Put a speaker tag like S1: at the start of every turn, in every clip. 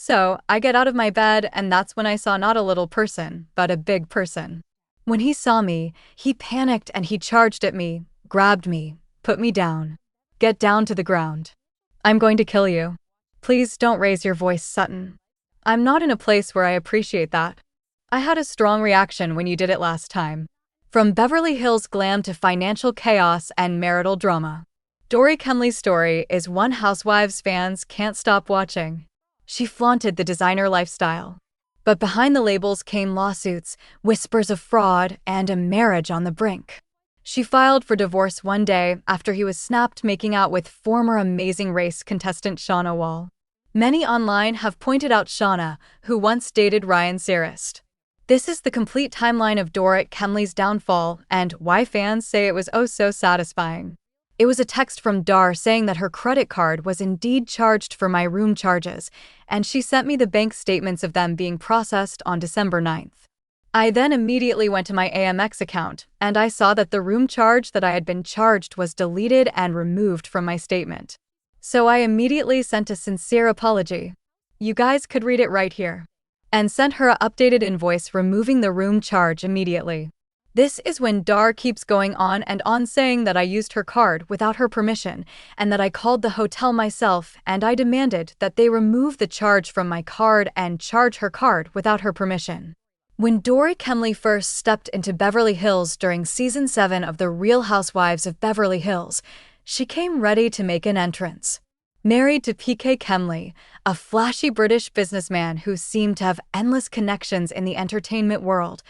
S1: So I get out of my bed, and that's when I saw not a little person, but a big person. When he saw me, he panicked and he charged at me, grabbed me, put me down. Get down to the ground. I'm going to kill you. Please don't raise your voice, Sutton. I'm not in a place where I appreciate that. I had a strong reaction when you did it last time. From Beverly Hills glam to financial chaos and marital drama, Dorit Kemsley's story is one Housewives fans can't stop watching. She flaunted the designer lifestyle. But behind the labels came lawsuits, whispers of fraud, and a marriage on the brink. She filed for divorce one day after he was snapped making out with former Amazing Race contestant Shauna Wall. Many online have pointed out Shauna, who once dated Ryan Seacrest. This is the complete timeline of Dorit Kemsley's downfall and why fans say it was oh so satisfying. It was a text from Dar saying that her credit card was indeed charged for my room charges, and she sent me the bank statements of them being processed on December 9th. I then immediately went to my AMX account, and I saw that the room charge that I had been charged was deleted and removed from my statement. So I immediately sent a sincere apology. You guys could read it right here. And sent her an updated invoice removing the room charge immediately. This is when Dar keeps going on and on saying that I used her card without her permission and that I called the hotel myself, and I demanded that they remove the charge from my card and charge her card without her permission. When Dorit Kemsley first stepped into Beverly Hills during Season 7 of The Real Housewives of Beverly Hills, she came ready to make an entrance. Married to PK Kemsley, a flashy British businessman who seemed to have endless connections in the entertainment world,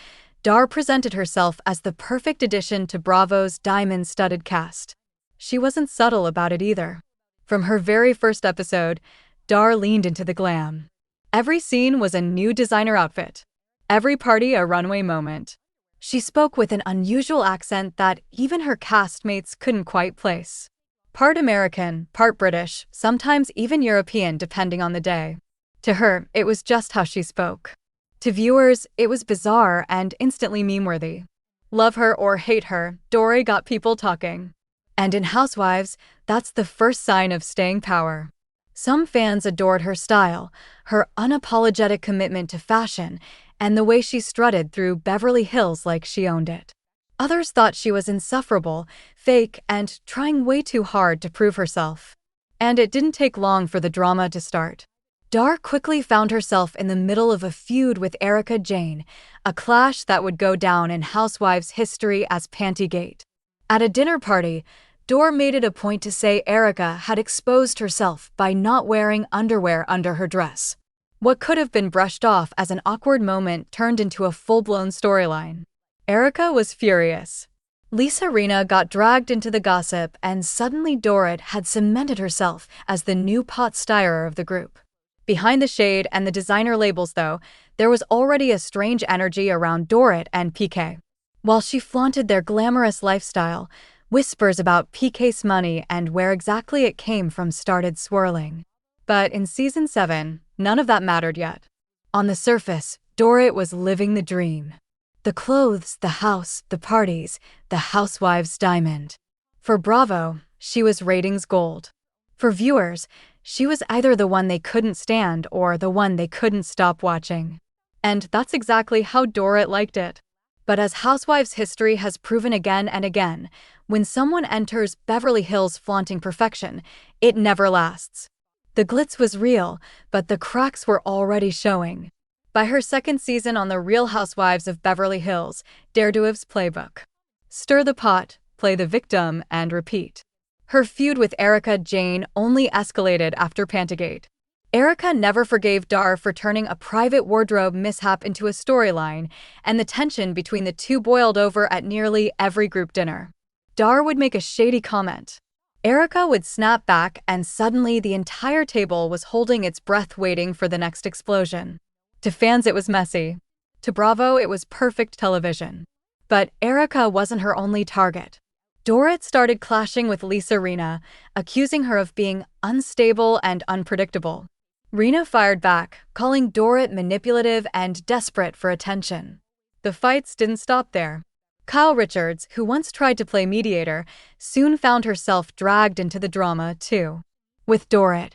S1: Dar presented herself as the perfect addition to Bravo's diamond-studded cast. She wasn't subtle about it either. From her very first episode, Dar leaned into the glam. Every scene was a new designer outfit. Every party a runway moment. She spoke with an unusual accent that even her castmates couldn't quite place. Part American, part British, sometimes even European depending on the day. To her, it was just how she spoke. To viewers, it was bizarre and instantly meme-worthy. Love her or hate her, Dorit got people talking. And in Housewives, that's the first sign of staying power. Some fans adored her style, her unapologetic commitment to fashion, and the way she strutted through Beverly Hills like she owned it. Others thought she was insufferable, fake, and trying way too hard to prove herself. And it didn't take long for the drama to start. Dar quickly found herself in the middle of a feud with Erika Jayne, a clash that would go down in Housewives history as Pantygate. At a dinner party, Dor made it a point to say Erika had exposed herself by not wearing underwear under her dress. What could have been brushed off as an awkward moment turned into a full-blown storyline. Erika was furious. Lisa Rinna got dragged into the gossip, and suddenly Dorit had cemented herself as the new pot stirrer of the group. Behind the shade and the designer labels, though, there was already a strange energy around Dorit and PK. While she flaunted their glamorous lifestyle, whispers about PK's money and where exactly it came from started swirling. But in Season 7, none of that mattered yet. On the surface, Dorit was living the dream. The clothes, the house, the parties, the Housewives diamond. For Bravo, she was ratings gold. For viewers, she was either the one they couldn't stand or the one they couldn't stop watching. And that's exactly how Dorit liked it. But as Housewives history has proven again and again, when someone enters Beverly Hills flaunting perfection, it never lasts. The glitz was real, but the cracks were already showing. By her second season on The Real Housewives of Beverly Hills, Daredevil's playbook. Stir the pot, play the victim, and repeat. Her feud with Erika Jayne only escalated after Pantygate. Erika never forgave Dar for turning a private wardrobe mishap into a storyline, and the tension between the two boiled over at nearly every group dinner. Dar would make a shady comment. Erika would snap back, and suddenly the entire table was holding its breath waiting for the next explosion. To fans it was messy. To Bravo it was perfect television. But Erika wasn't her only target. Dorit started clashing with Lisa Rinna, accusing her of being unstable and unpredictable. Rinna fired back, calling Dorit manipulative and desperate for attention. The fights didn't stop there. Kyle Richards, who once tried to play mediator, soon found herself dragged into the drama, too. With Dorit.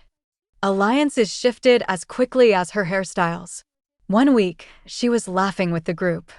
S1: Alliances shifted as quickly as her hairstyles. One week, she was laughing with the group.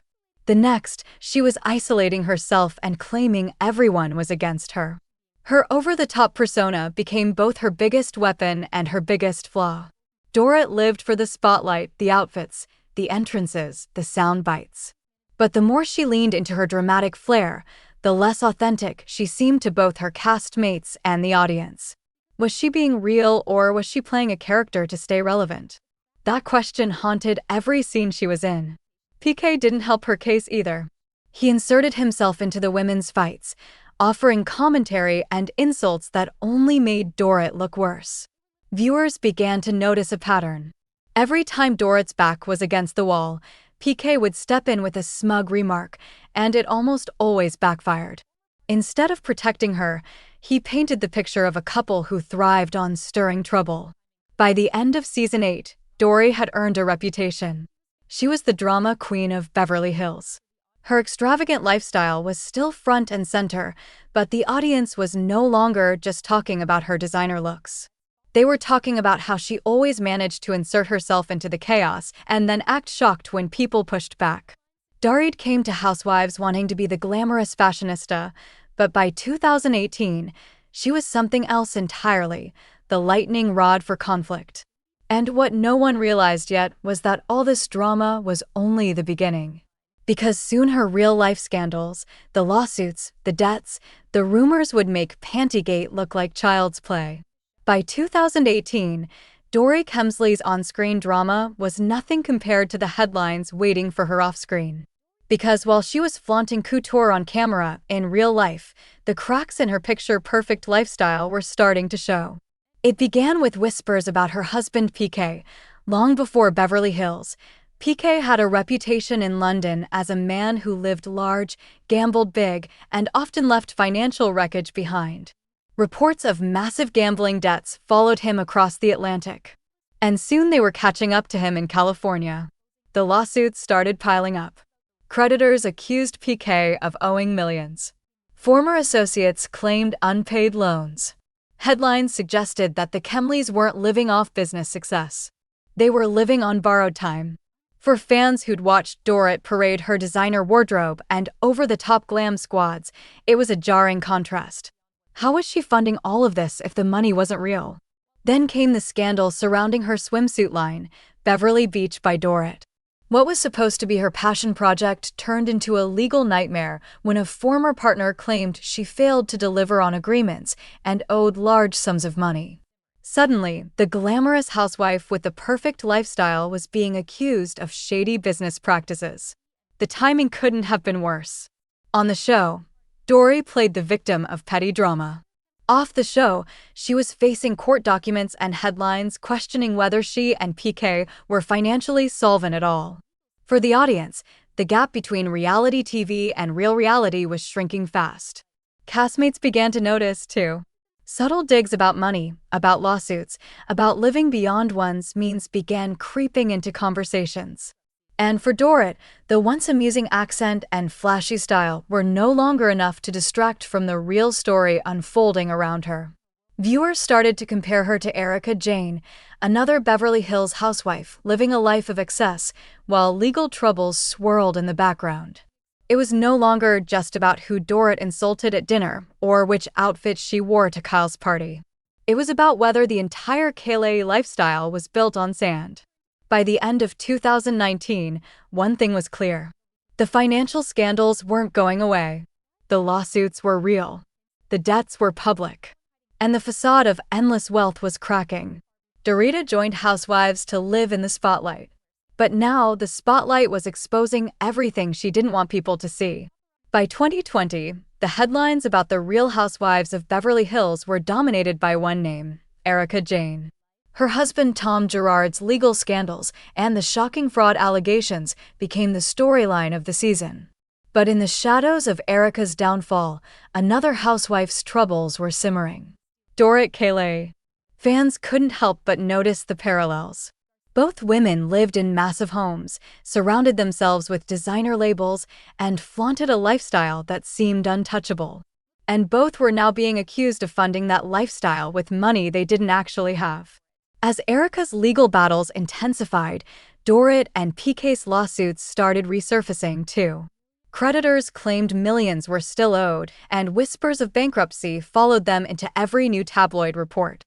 S1: The next, she was isolating herself and claiming everyone was against her. Her over-the-top persona became both her biggest weapon and her biggest flaw. Dorit lived for the spotlight, the outfits, the entrances, the sound bites. But the more she leaned into her dramatic flair, the less authentic she seemed to both her castmates and the audience. Was she being real, or was she playing a character to stay relevant? That question haunted every scene she was in. PK didn't help her case either. He inserted himself into the women's fights, offering commentary and insults that only made Dorit look worse. Viewers began to notice a pattern. Every time Dorit's back was against the wall, PK would step in with a smug remark, and it almost always backfired. Instead of protecting her, he painted the picture of a couple who thrived on stirring trouble. By the end of season 8, Dorit had earned a reputation. She was the drama queen of Beverly Hills. Her extravagant lifestyle was still front and center, but the audience was no longer just talking about her designer looks. They were talking about how she always managed to insert herself into the chaos and then act shocked when people pushed back. Dorit came to Housewives wanting to be the glamorous fashionista, but by 2018, she was something else entirely, the lightning rod for conflict. And what no one realized yet was that all this drama was only the beginning. Because soon her real-life scandals, the lawsuits, the debts, the rumors would make Pantygate look like child's play. By 2018, Dorit Kemsley's on-screen drama was nothing compared to the headlines waiting for her off-screen. Because while she was flaunting couture on camera, in real life, the cracks in her picture-perfect lifestyle were starting to show. It began with whispers about her husband PK. Long before Beverly Hills, PK had a reputation in London as a man who lived large, gambled big, and often left financial wreckage behind. Reports of massive gambling debts followed him across the Atlantic. And soon they were catching up to him in California. The lawsuits started piling up. Creditors accused PK of owing millions. Former associates claimed unpaid loans. Headlines suggested that the Kemsleys weren't living off business success. They were living on borrowed time. For fans who'd watched Dorit parade her designer wardrobe and over-the-top glam squads, it was a jarring contrast. How was she funding all of this if the money wasn't real? Then came the scandal surrounding her swimsuit line, Beverly Beach by Dorit. What was supposed to be her passion project turned into a legal nightmare when a former partner claimed she failed to deliver on agreements and owed large sums of money. Suddenly, the glamorous housewife with the perfect lifestyle was being accused of shady business practices. The timing couldn't have been worse. On the show, Dorit played the victim of petty drama. Off the show, she was facing court documents and headlines questioning whether she and PK were financially solvent at all. For the audience, the gap between reality TV and real reality was shrinking fast. Castmates began to notice, too. Subtle digs about money, about lawsuits, about living beyond one's means began creeping into conversations. And for Dorit, the once amusing accent and flashy style were no longer enough to distract from the real story unfolding around her. Viewers started to compare her to Erika, Jayne, another Beverly Hills housewife living a life of excess, while legal troubles swirled in the background. It was no longer just about who Dorit insulted at dinner or which outfit she wore to Kyle's party. It was about whether the entire KLA lifestyle was built on sand. By the end of 2019, one thing was clear. The financial scandals weren't going away. The lawsuits were real. The debts were public. And the facade of endless wealth was cracking. Dorit joined Housewives to live in the spotlight. But now the spotlight was exposing everything she didn't want people to see. By 2020, the headlines about the Real Housewives of Beverly Hills were dominated by one name, Erika Jayne. Her husband Tom Girard's legal scandals and the shocking fraud allegations became the storyline of the season. But in the shadows of Erika's downfall, another housewife's troubles were simmering. Dorit Kemsley. Fans couldn't help but notice the parallels. Both women lived in massive homes, surrounded themselves with designer labels, and flaunted a lifestyle that seemed untouchable. And both were now being accused of funding that lifestyle with money they didn't actually have. As Erika's legal battles intensified, Dorit and PK's lawsuits started resurfacing, too. Creditors claimed millions were still owed, and whispers of bankruptcy followed them into every new tabloid report.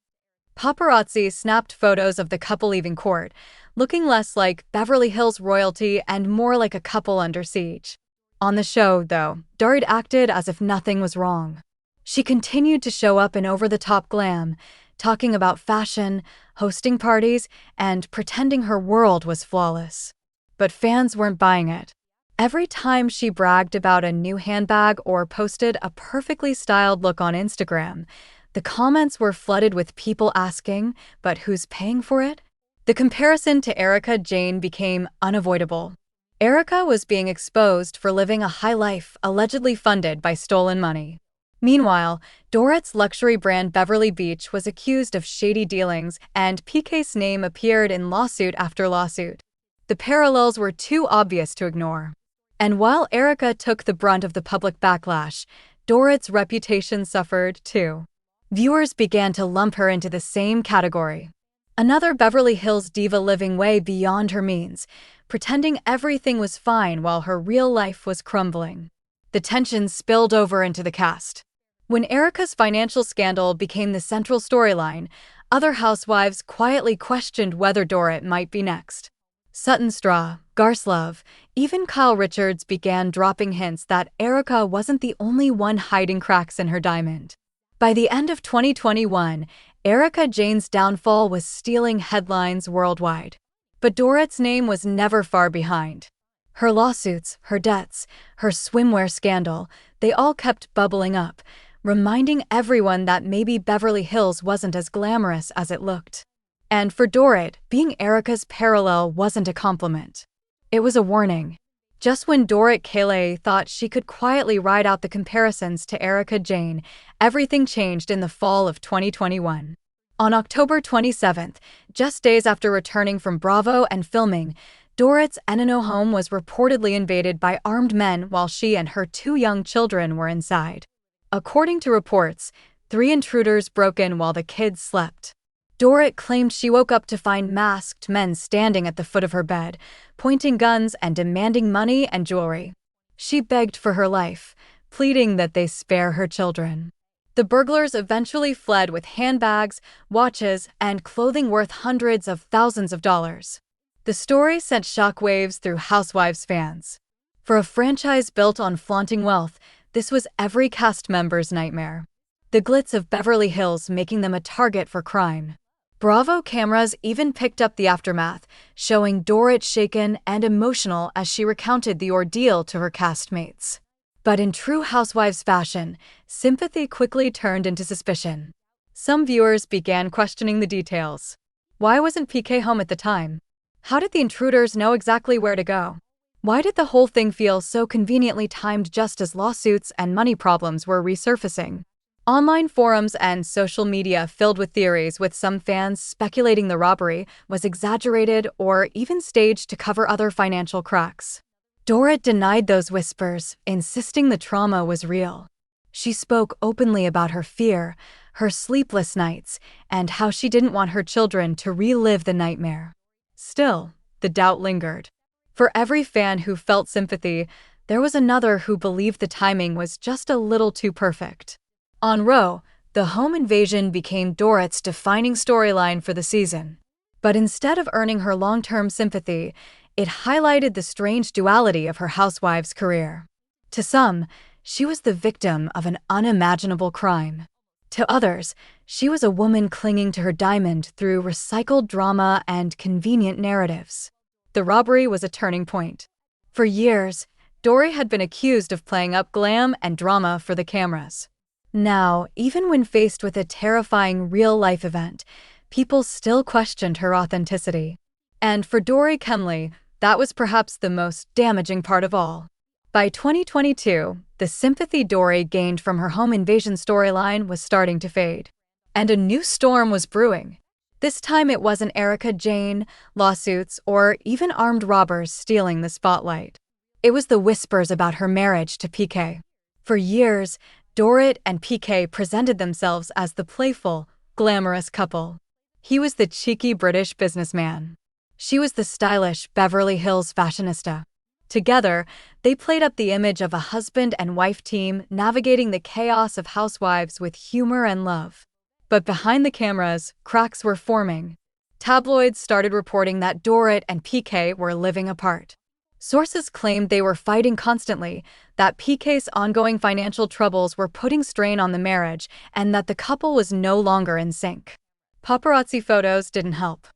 S1: Paparazzi snapped photos of the couple leaving court, looking less like Beverly Hills royalty and more like a couple under siege. On the show, though, Dorit acted as if nothing was wrong. She continued to show up in over-the-top glam, talking about fashion, hosting parties, and pretending her world was flawless. But fans weren't buying it. Every time she bragged about a new handbag or posted a perfectly styled look on Instagram, the comments were flooded with people asking, but who's paying for it? The comparison to Erika Jayne became unavoidable. Erika was being exposed for living a high life allegedly funded by stolen money. Meanwhile, Dorit's luxury brand Beverly Beach was accused of shady dealings, and PK's name appeared in lawsuit after lawsuit. The parallels were too obvious to ignore. And while Erika took the brunt of the public backlash, Dorit's reputation suffered too. Viewers began to lump her into the same category. Another Beverly Hills diva living way beyond her means, pretending everything was fine while her real life was crumbling. The tension spilled over into the cast. When Erika's financial scandal became the central storyline, other housewives quietly questioned whether Dorit might be next. Sutton Straw, Garslove, even Kyle Richards began dropping hints that Erika wasn't the only one hiding cracks in her diamond. By the end of 2021, Erika Jayne's downfall was stealing headlines worldwide. But Dorit's name was never far behind. Her lawsuits, her debts, her swimwear scandal, they all kept bubbling up, reminding everyone that maybe Beverly Hills wasn't as glamorous as it looked. And for Dorit, being Erika's parallel wasn't a compliment. It was a warning. Just when Dorit Kemsley thought she could quietly ride out the comparisons to Erika Jayne, everything changed in the fall of 2021. On October 27th, just days after returning from Bravo and filming, Dorit's Enino home was reportedly invaded by armed men while she and her 2 young children were inside. According to reports, 3 intruders broke in while the kids slept. Dorit claimed she woke up to find masked men standing at the foot of her bed, pointing guns and demanding money and jewelry. She begged for her life, pleading that they spare her children. The burglars eventually fled with handbags, watches, and clothing worth hundreds of thousands of dollars. The story sent shockwaves through Housewives fans. For a franchise built on flaunting wealth, this was every cast member's nightmare. The glitz of Beverly Hills making them a target for crime. Bravo cameras even picked up the aftermath, showing Dorit shaken and emotional as she recounted the ordeal to her castmates. But in true Housewives fashion, sympathy quickly turned into suspicion. Some viewers began questioning the details. Why wasn't PK home at the time? How did the intruders know exactly where to go? Why did the whole thing feel so conveniently timed just as lawsuits and money problems were resurfacing? Online forums and social media filled with theories, with some fans speculating the robbery was exaggerated or even staged to cover other financial cracks. Dorit denied those whispers, insisting the trauma was real. She spoke openly about her fear, her sleepless nights, and how she didn't want her children to relive the nightmare. Still, the doubt lingered. For every fan who felt sympathy, there was another who believed the timing was just a little too perfect. On Row, the home invasion became Dorit's defining storyline for the season. But instead of earning her long-term sympathy, it highlighted the strange duality of her housewives' career. To some, she was the victim of an unimaginable crime. To others, she was a woman clinging to her diamond through recycled drama and convenient narratives. The robbery was a turning point. For years, Dorit had been accused of playing up glam and drama for the cameras. Now, even when faced with a terrifying real-life event, people still questioned her authenticity. And for Dorit Kemsley, that was perhaps the most damaging part of all. By 2022, the sympathy Dorit gained from her home invasion storyline was starting to fade. And a new storm was brewing. This time it wasn't Erika Jayne, lawsuits, or even armed robbers stealing the spotlight. It was the whispers about her marriage to PK. For years, Dorit and PK presented themselves as the playful, glamorous couple. He was the cheeky British businessman. She was the stylish Beverly Hills fashionista. Together, they played up the image of a husband and wife team navigating the chaos of Housewives with humor and love. But behind the cameras, cracks were forming. Tabloids started reporting that Dorit and PK were living apart. Sources claimed they were fighting constantly, that PK's ongoing financial troubles were putting strain on the marriage, and that the couple was no longer in sync. Paparazzi photos didn't help.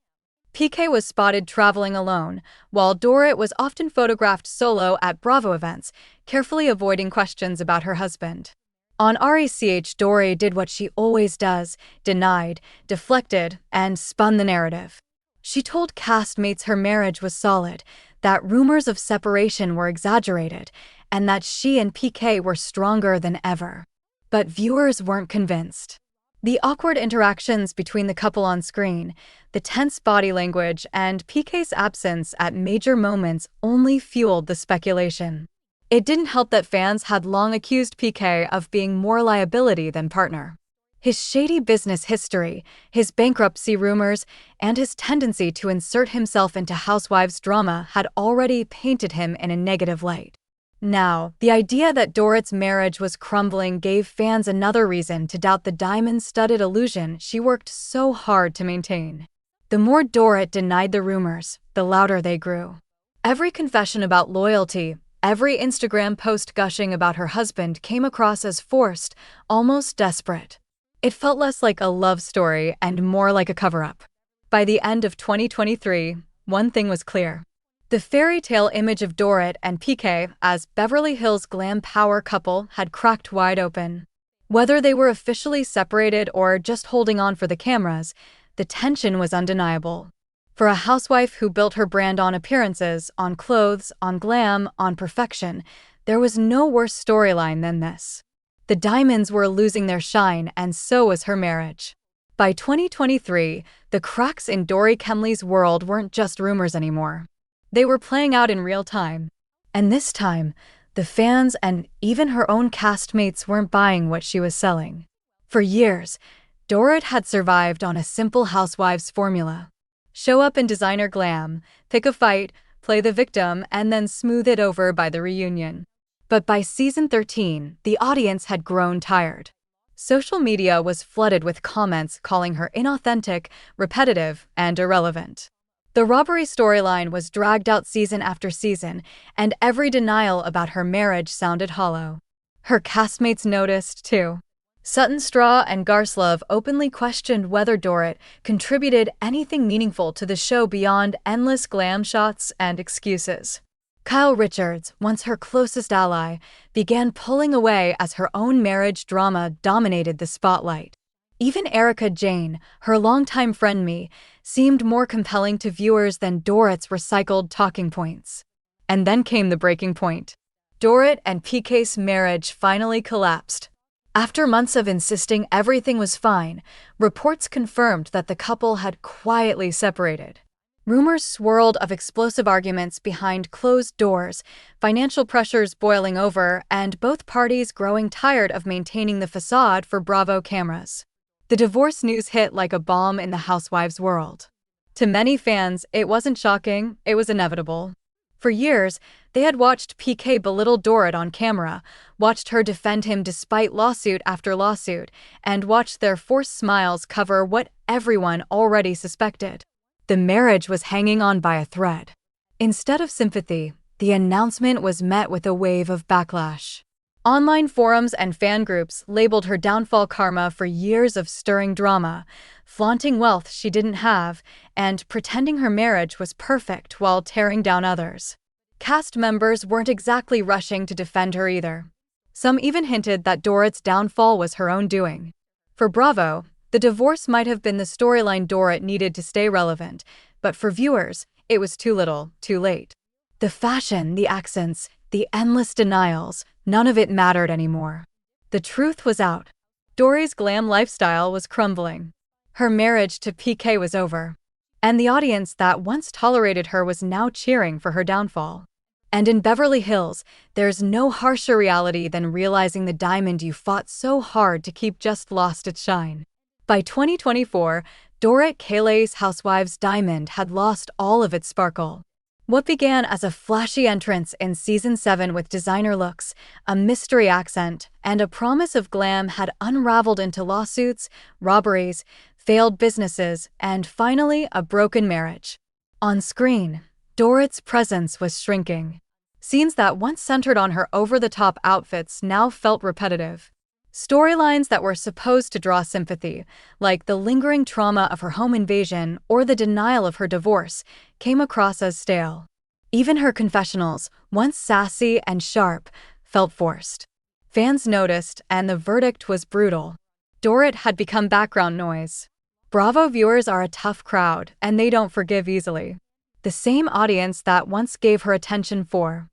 S1: PK was spotted traveling alone, while Dorit was often photographed solo at Bravo events, carefully avoiding questions about her husband. On RECH, Dorit did what she always does, denied, deflected, and spun the narrative. She told castmates her marriage was solid, that rumors of separation were exaggerated, and that she and PK were stronger than ever. But viewers weren't convinced. The awkward interactions between the couple on screen, the tense body language, and PK's absence at major moments only fueled the speculation. It didn't help that fans had long accused PK of being more liability than partner. His shady business history, his bankruptcy rumors, and his tendency to insert himself into Housewives drama had already painted him in a negative light. Now, the idea that Dorit's marriage was crumbling gave fans another reason to doubt the diamond-studded illusion she worked so hard to maintain. The more Dorit denied the rumors, the louder they grew. Every confession about loyalty, every Instagram post gushing about her husband came across as forced, almost desperate. It felt less like a love story and more like a cover-up. By the end of 2023, one thing was clear. The fairy tale image of Dorit and PK as Beverly Hills glam power couple had cracked wide open. Whether they were officially separated or just holding on for the cameras, the tension was undeniable. For a housewife who built her brand on appearances, on clothes, on glam, on perfection, there was no worse storyline than this. The diamonds were losing their shine, and so was her marriage. By 2023, the cracks in Dorit Kemsley's world weren't just rumors anymore. They were playing out in real time. And this time, the fans and even her own castmates weren't buying what she was selling. For years, Dorit had survived on a simple Housewives formula. Show up in designer glam, pick a fight, play the victim, and then smooth it over by the reunion. But by season 13, the audience had grown tired. Social media was flooded with comments calling her inauthentic, repetitive, and irrelevant. The robbery storyline was dragged out season after season, and every denial about her marriage sounded hollow. Her castmates noticed, too. Sutton Straw and Garslove openly questioned whether Dorit contributed anything meaningful to the show beyond endless glam shots and excuses. Kyle Richards, once her closest ally, began pulling away as her own marriage drama dominated the spotlight. Even Erika Jayne, her longtime frenemy, seemed more compelling to viewers than Dorit's recycled talking points. And then came the breaking point. Dorit and PK's marriage finally collapsed. After months of insisting everything was fine, reports confirmed that the couple had quietly separated. Rumors swirled of explosive arguments behind closed doors, financial pressures boiling over, and both parties growing tired of maintaining the facade for Bravo cameras. The divorce news hit like a bomb in the Housewives world. To many fans, it wasn't shocking, it was inevitable. For years, they had watched PK belittle Dorit on camera, watched her defend him despite lawsuit after lawsuit, and watched their forced smiles cover what everyone already suspected. The marriage was hanging on by a thread. Instead of sympathy, the announcement was met with a wave of backlash. Online forums and fan groups labeled her downfall karma for years of stirring drama, flaunting wealth she didn't have, and pretending her marriage was perfect while tearing down others. Cast members weren't exactly rushing to defend her either. Some even hinted that Dorit's downfall was her own doing. For Bravo, the divorce might have been the storyline Dorit needed to stay relevant, but for viewers, it was too little, too late. The fashion, the accents, the endless denials, none of it mattered anymore. The truth was out. Dorit's glam lifestyle was crumbling. Her marriage to PK was over. And the audience that once tolerated her was now cheering for her downfall. And in Beverly Hills, there's no harsher reality than realizing the diamond you fought so hard to keep just lost its shine. By 2024, Dorit Kemsley's Housewives diamond had lost all of its sparkle. What began as a flashy entrance in Season 7 with designer looks, a mystery accent, and a promise of glam had unraveled into lawsuits, robberies, failed businesses, and finally a broken marriage. On screen, Dorit's presence was shrinking. Scenes that once centered on her over-the-top outfits now felt repetitive. Storylines that were supposed to draw sympathy, like the lingering trauma of her home invasion or the denial of her divorce, came across as stale. Even her confessionals, once sassy and sharp, felt forced. Fans noticed, and the verdict was brutal. Dorit had become background noise. Bravo viewers are a tough crowd, and they don't forgive easily. The same audience that once gave her attention for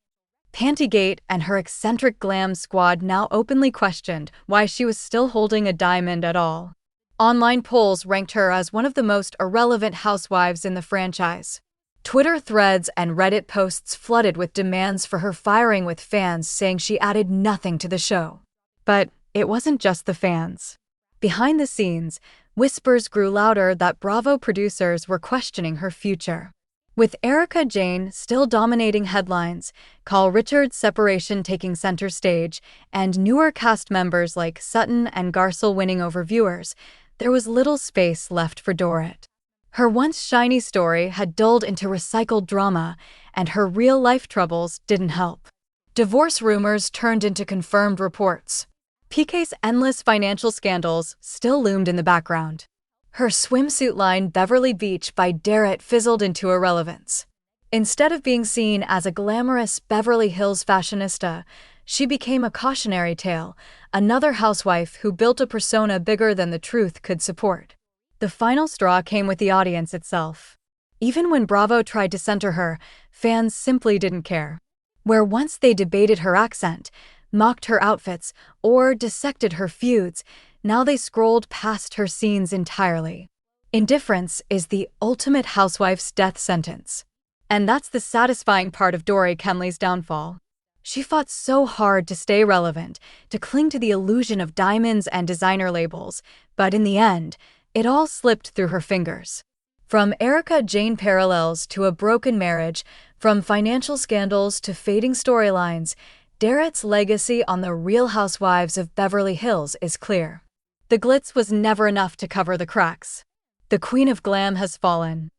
S1: Pantygate and her eccentric glam squad now openly questioned why she was still holding a diamond at all. Online polls ranked her as one of the most irrelevant housewives in the franchise. Twitter threads and Reddit posts flooded with demands for her firing, with fans saying she added nothing to the show. But it wasn't just the fans. Behind the scenes, whispers grew louder that Bravo producers were questioning her future. With Erika Jayne still dominating headlines, Carl Richards' separation taking center stage, and newer cast members like Sutton and Garcelle winning over viewers, there was little space left for Dorit. Her once shiny story had dulled into recycled drama, and her real-life troubles didn't help. Divorce rumors turned into confirmed reports. PK's endless financial scandals still loomed in the background. Her swimsuit line Beverly Beach by Dorit fizzled into irrelevance. Instead of being seen as a glamorous Beverly Hills fashionista, she became a cautionary tale, another housewife who built a persona bigger than the truth could support. The final straw came with the audience itself. Even when Bravo tried to center her, fans simply didn't care. Where once they debated her accent, mocked her outfits, or dissected her feuds, now they scrolled past her scenes entirely. Indifference is the ultimate housewife's death sentence. And that's the satisfying part of Dorit Kemsley's downfall. She fought so hard to stay relevant, to cling to the illusion of diamonds and designer labels, but in the end, it all slipped through her fingers. From Erika Jayne parallels to a broken marriage, from financial scandals to fading storylines, Dorit's legacy on The Real Housewives of Beverly Hills is clear. The glitz was never enough to cover the cracks. The queen of glam has fallen.